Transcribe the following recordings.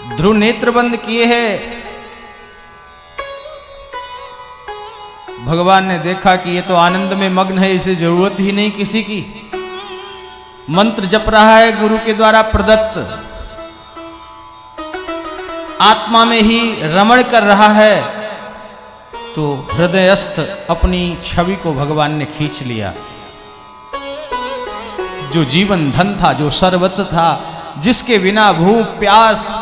ध्रुव नेत्र बंद किए हैं। भगवान ने देखा कि ये तो आनंद में मग्न है, इसे जरूरत ही नहीं किसी की। मंत्र जप रहा है गुरु के द्वारा प्रदत्त, आत्मा में ही रमण कर रहा है। तो हृदयस्थ अपनी छवि को भगवान ने खींच लिया। जो जीवन धन था, जो सर्वत्र था, जिसके बिना भूख प्यास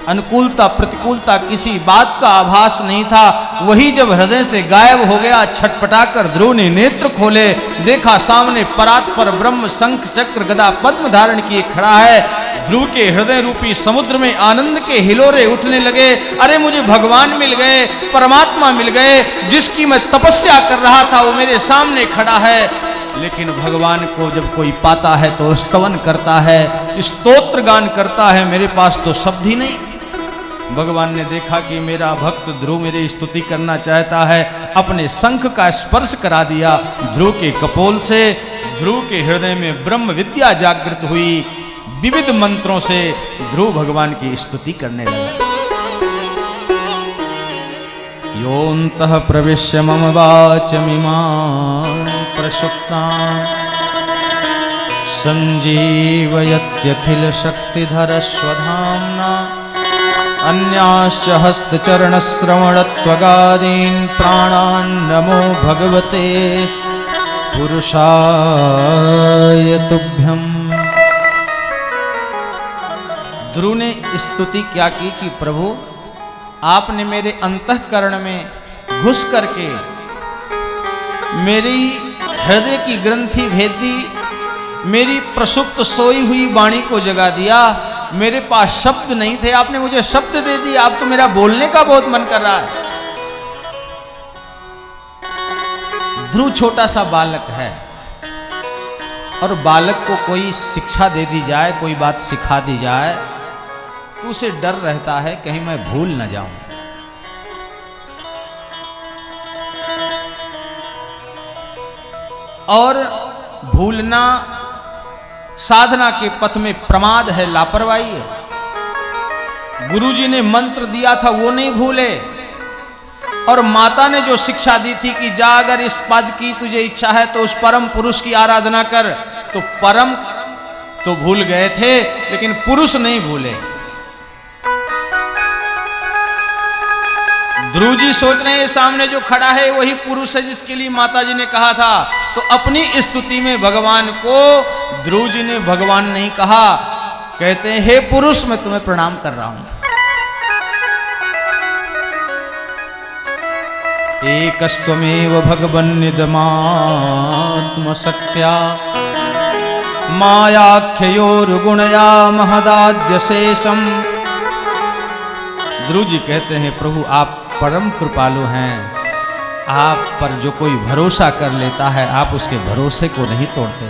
अनुकूलता प्रतिकूलता किसी बात का आभास नहीं था, वही जब हृदय से गायब हो गया, छटपटाकर ध्रुव ने नेत्र खोले, देखा सामने परात्पर ब्रह्म शंख चक्र गदा पद्म धारण किए खड़ा है। ध्रुव के हृदय रूपी समुद्र में आनंद के हिलोरे उठने लगे। अरे मुझे भगवान मिल गए, परमात्मा मिल गए, जिसकी मैं तपस्या कर रहा था वो मेरे सामने खड़ा है। लेकिन भगवान को जब कोई पाता है तो स्तवन करता है, स्तोत्र गान करता है, मेरे पास तो शब्द ही नहीं। भगवान ने देखा कि मेरा भक्त ध्रुव मेरी स्तुति करना चाहता है, अपने शंख का स्पर्श करा दिया ध्रुव के कपोल से। ध्रुव के हृदय में ब्रह्म विद्या जागृत हुई, विविध मंत्रों से ध्रुव भगवान की स्तुति करने लगा। योऽन्तः प्रविश्य मम वाचमिमां प्रसुप्तां संजीवयत्यखिल शक्तिधर स्वधाम्ना अन्याश्च हस्तचरणश्रवणत्वगादीन् प्राणान् नमो भगवते पुरुषाय तुभ्यम्। ध्रुव ने स्तुति क्या की कि प्रभु आपने मेरे अंतःकरण में घुस करके मेरी हृदय की ग्रंथि भेद दी, मेरी प्रसुप्त सोई हुई वाणी को जगा दिया। मेरे पास शब्द नहीं थे, आपने मुझे शब्द दे दिए। आप तो मेरा बोलने का बहुत मन कर रहा है। ध्रुव छोटा सा बालक है और बालक को कोई शिक्षा दे दी जाए, कोई बात सिखा दी जाए तो उसे डर रहता है कहीं मैं भूल न जाऊं। और भूलना साधना के पथ में प्रमाद है, लापरवाही है। गुरुजी ने मंत्र दिया था वो नहीं भूले, और माता ने जो शिक्षा दी थी कि जा अगर इस पद की तुझे इच्छा है तो उस परम पुरुष की आराधना कर, तो परम तो भूल गए थे लेकिन पुरुष नहीं भूले। ध्रुव जी सोच रहे हैं सामने जो खड़ा है वही पुरुष है जिसके लिए माता जी ने कहा था। तो अपनी स्तुति में भगवान को ध्रुव जी ने भगवान नहीं कहा, कहते हैं हे पुरुष मैं तुम्हें प्रणाम कर रहा हूं। एकस्त्वमेव भगवन्निदमात्मसत्या मायाख्योर्गुणया महदाद्य शेषम। ध्रुव जी कहते हैं प्रभु आप परम कृपालु हैं, आप पर जो कोई भरोसा कर लेता है आप उसके भरोसे को नहीं तोड़ते।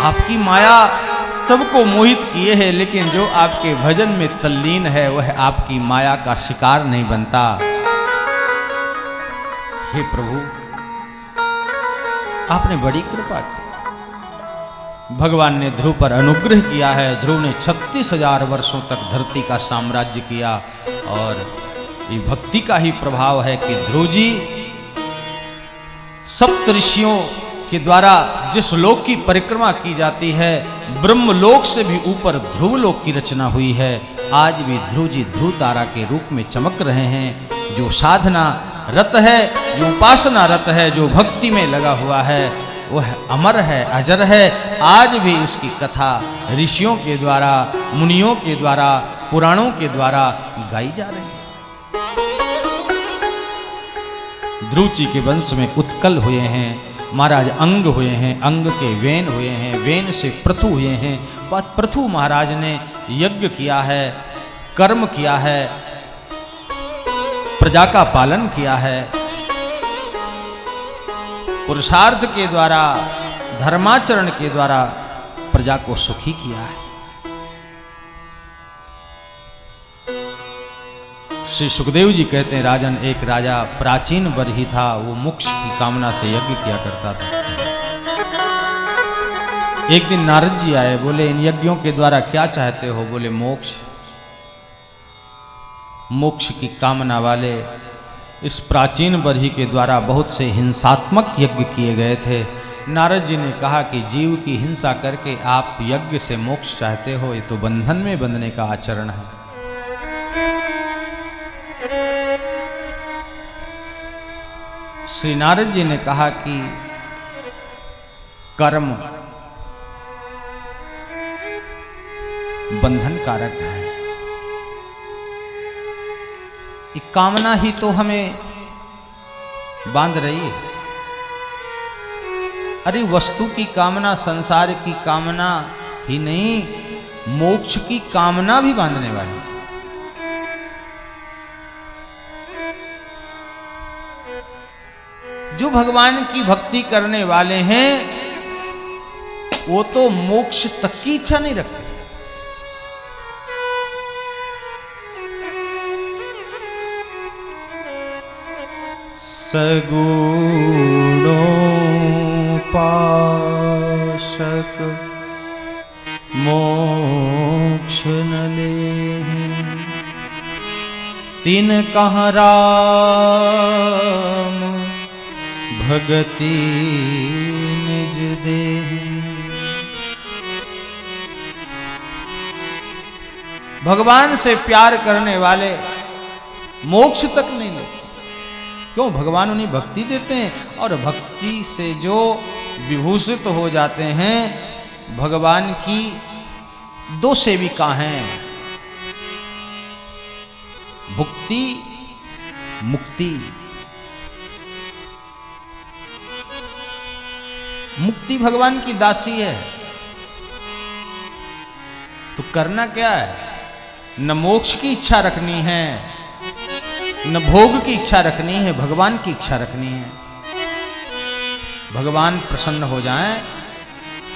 आपकी माया सबको मोहित किए है, लेकिन जो आपके भजन में तल्लीन है वह आपकी माया का शिकार नहीं बनता। हे प्रभु आपने बड़ी कृपा की। भगवान ने ध्रुव पर अनुग्रह किया है। ध्रुव ने 36,000 वर्षों तक धरती का साम्राज्य किया, और ये भक्ति का ही प्रभाव है कि ध्रुव जी सप्त ऋषियों के द्वारा जिस लोक की परिक्रमा की जाती है, ब्रह्मलोक से भी ऊपर ध्रुवलोक की रचना हुई है। आज भी ध्रुव जी ध्रुव तारा के रूप में चमक रहे हैं। जो साधना रत है, जो उपासना रत है, जो भक्ति में लगा हुआ है, वह अमर है, अजर है। आज भी उसकी कथा ऋषियों के द्वारा, मुनियों के द्वारा, पुराणों के द्वारा गाई जा रही है। ध्रुव जी के वंश में उत्कल हुए हैं, महाराज अंग हुए हैं, अंग के वेन हुए हैं, वेन से पृथु हुए हैं। पृथु महाराज ने यज्ञ किया है, कर्म किया है, प्रजा का पालन किया है, पुरुषार्थ के द्वारा, धर्माचरण के द्वारा प्रजा को सुखी किया है। श्री सुखदेव जी कहते हैं राजन एक राजा प्राचीन वर ही था, वो मोक्ष की कामना से यज्ञ किया करता था। एक दिन नारद जी आए, बोले इन यज्ञों के द्वारा क्या चाहते हो? बोले मोक्ष। मोक्ष की कामना वाले इस प्राचीन बरही के द्वारा बहुत से हिंसात्मक यज्ञ किए गए थे। नारद जी ने कहा कि जीव की हिंसा करके आप यज्ञ से मोक्ष चाहते हो, ये तो बंधन में बंधने का आचरण है। श्री नारद जी ने कहा कि कर्म बंधन कारक है, ये कामना ही तो हमें बांध रही है। अरे वस्तु की कामना, संसार की कामना ही नहीं, मोक्ष की कामना भी बांधने वाली। जो भगवान की भक्ति करने वाले हैं वो तो मोक्ष तक की इच्छा नहीं रखते। सगुणोपासक मोक्ष न लेहिं, तिन कहाँ राम भगति निज देहि। भगवान से प्यार करने वाले मोक्ष तक नहीं लेते। क्यों? भगवान उन्हें भक्ति देते हैं, और भक्ति से जो विभूषित हो जाते हैं, भगवान की दो सेविका हैं, भुक्ति मुक्ति। मुक्ति भगवान की दासी है। तो करना क्या है? न मोक्ष की इच्छा रखनी है, न भोग की इच्छा रखनी है, भगवान की इच्छा रखनी है। भगवान प्रसन्न हो जाएं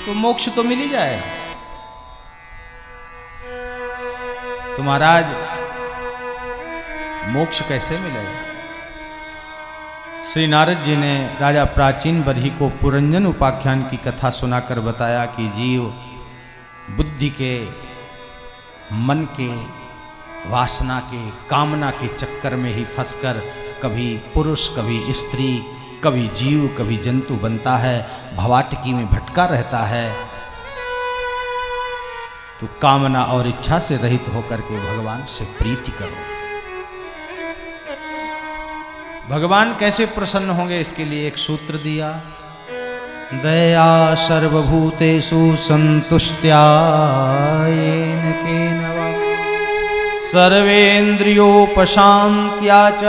तो मोक्ष तो मिल ही जाएगा। तो महाराज मोक्ष कैसे मिलेगा? श्री नारद जी ने राजा प्राचीन बरही को पुरंजन उपाख्यान की कथा सुनाकर बताया कि जीव बुद्धि के, मन के, वासना के, कामना के चक्कर में ही फंसकर कभी पुरुष, कभी स्त्री, कभी जीव, कभी जंतु बनता है, भवाटकी में भटका रहता है। तो कामना और इच्छा से रहित होकर के भगवान से प्रीति करो। भगवान कैसे प्रसन्न होंगे, इसके लिए एक सूत्र दिया, दया सर्वभूतेषु संतुष्ट्या येन केन वा सर्वेन्द्रियोपशान्त्या च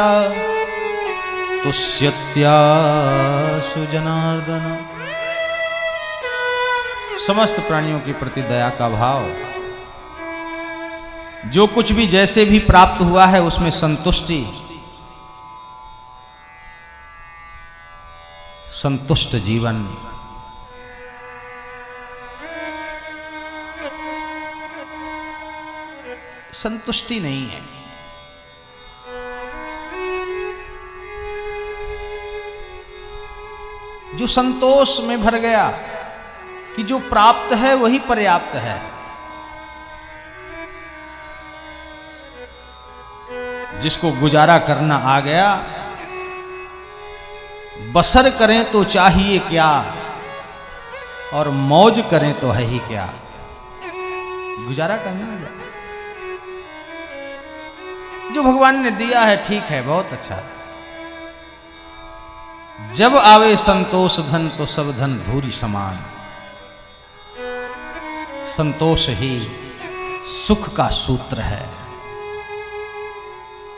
तुष्यत्या सुजनार्दन। समस्त प्राणियों के प्रति दया का भाव, जो कुछ भी जैसे भी प्राप्त हुआ है उसमें संतुष्टि, संतुष्ट जीवन। संतुष्टि नहीं है। जो संतोष में भर गया कि जो प्राप्त है वही पर्याप्त है, जिसको गुजारा करना आ गया, बसर करें तो चाहिए क्या, और मौज करें तो है ही क्या। गुजारा करना है, जो भगवान ने दिया है ठीक है, बहुत अच्छा। जब आवे संतोष धन तो सब धन धूरी समान। संतोष ही सुख का सूत्र है।